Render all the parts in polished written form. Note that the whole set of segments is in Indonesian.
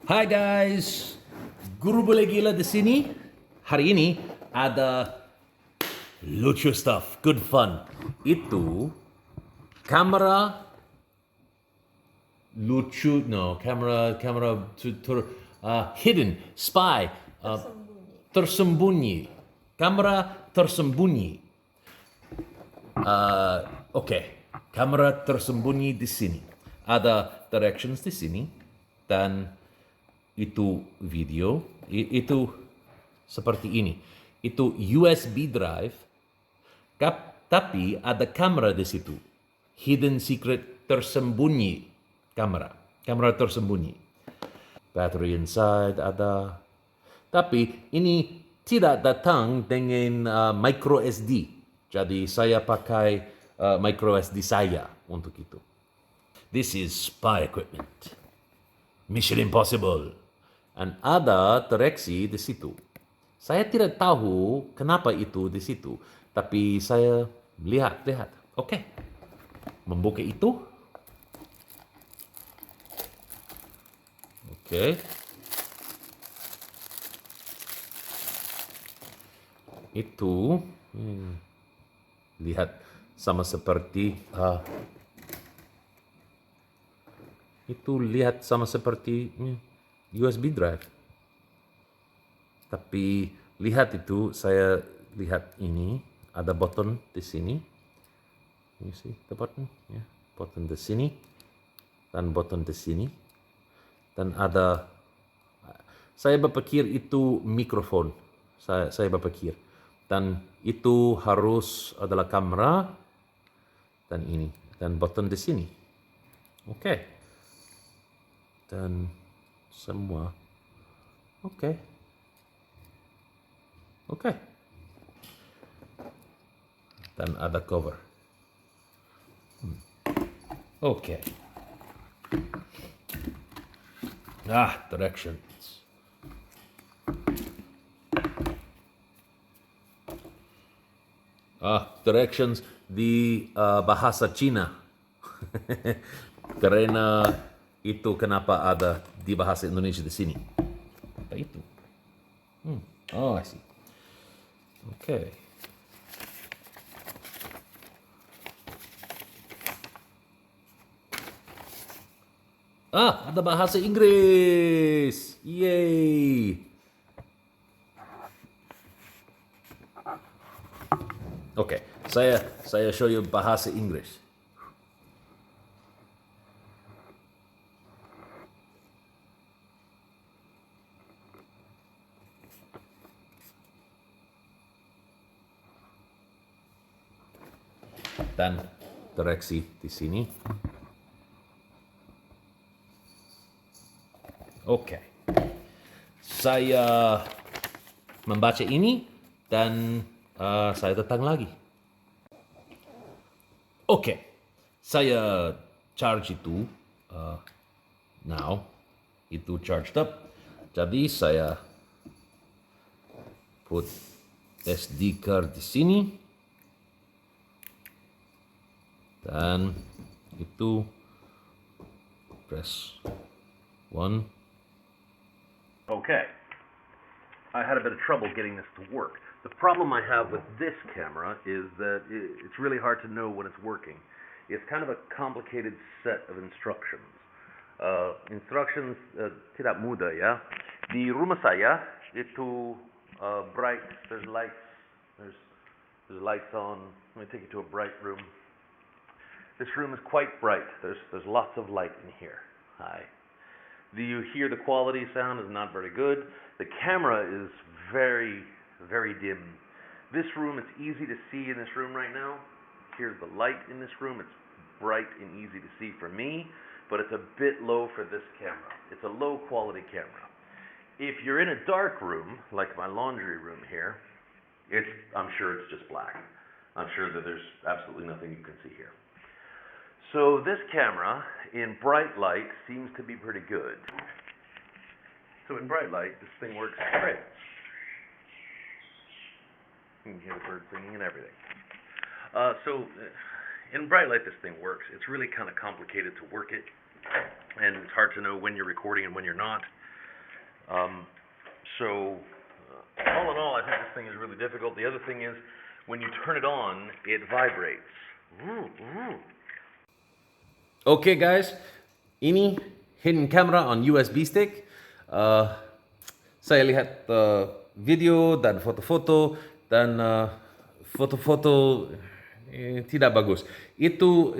Hai guys, Guru Boleh Gila di sini. Hari ini ada lucu stuff, good fun. Itu kamera lucu, no, hidden, spy, tersembunyi. Kamera tersembunyi. Oke, kamera tersembunyi di sini. Ada directions di sini dan itu video, itu seperti ini. Itu USB drive, tapi ada kamera di situ. Hidden secret tersembunyi kamera. Kamera tersembunyi. Battery inside ada. Tapi ini tidak datang dengan micro SD. Jadi saya pakai micro SD saya untuk itu. This is spy equipment. Mission Impossible. Dan ada tereksi di situ. Saya tidak tahu kenapa itu di situ, tapi saya lihat. Oke. Membuka itu. Oke. Itu lihat sama seperti USB drive. Tapi lihat itu, saya lihat ini ada button di sini. You see the button? Yeah. Button di sini dan button di sini. Dan ada, saya berpikir itu mikrofon. Saya berpikir. Dan itu harus adalah kamera dan ini dan button di sini. Oke. Dan semua. Oke. Dan ada cover. Oke. Directions. Directions di bahasa Cina. Karena itu kenapa ada di bahasa Indonesia di sini. Apa itu? I see. Okay. Ada bahasa Inggris. Yay. Oke, saya show you bahasa Inggris. Dan direksi di sini. Oke. Saya membaca ini dan saya datang lagi. Oke. Saya charge itu now. Itu charged up. Jadi saya put SD card di sini. Dan itu press 1. Okay, I had a bit of trouble getting this to work. The problem I have with this camera is that it's really hard to know when it's working. It's kind of a complicated set of instructions. Instructions tidak mudah ya. Di rumah saya itu bright. There's lights. There's lights on. Let me take you to a bright room. This room is quite bright. There's lots of light in here. Hi. Do you hear the quality? Sound is not very good. The camera is very, very dim. This room, it's easy to see in this room right now. Here's the light in this room. It's bright and easy to see for me, but it's a bit low for this camera. It's a low quality camera. If you're in a dark room, like my laundry room here, I'm sure it's just black. I'm sure that there's absolutely nothing you can see here. So this camera, in bright light, seems to be pretty good. So in bright light, this thing works great. You can hear the bird singing and everything. In bright light, this thing works. It's really kind of complicated to work it, and it's hard to know when you're recording and when you're not. So, all in all, I think this thing is really difficult. The other thing is, when you turn it on, it vibrates. Okay guys, ini hidden camera on USB stick. Saya lihat video dan foto-foto dan foto-foto tidak bagus. Itu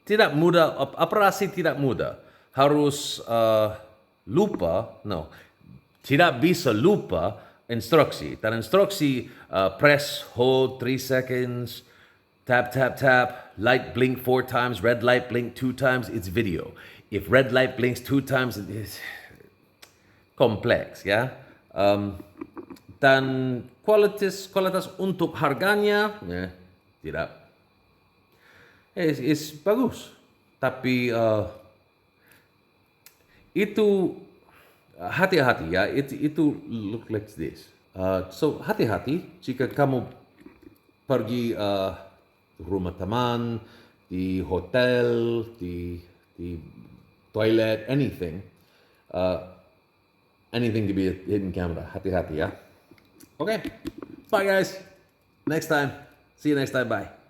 tidak mudah, operasi tidak mudah. Harus tidak bisa lupa instruksi. Dan instruksi press, hold 3 seconds, tap, tap, tap, light blink 4 times, red light blink 2 times, it's video. If red light blinks 2 times, it is kompleks ya. Dan kualitas untuk harganya tidak is bagus. Tapi itu hati-hati ya. Itu look like this. So hati-hati jika kamu pergi rumah teman, di hotel, di toilet, anything to be a hidden camera. Hati-hati ya. Okay, bye guys. Next time. See you next time. Bye.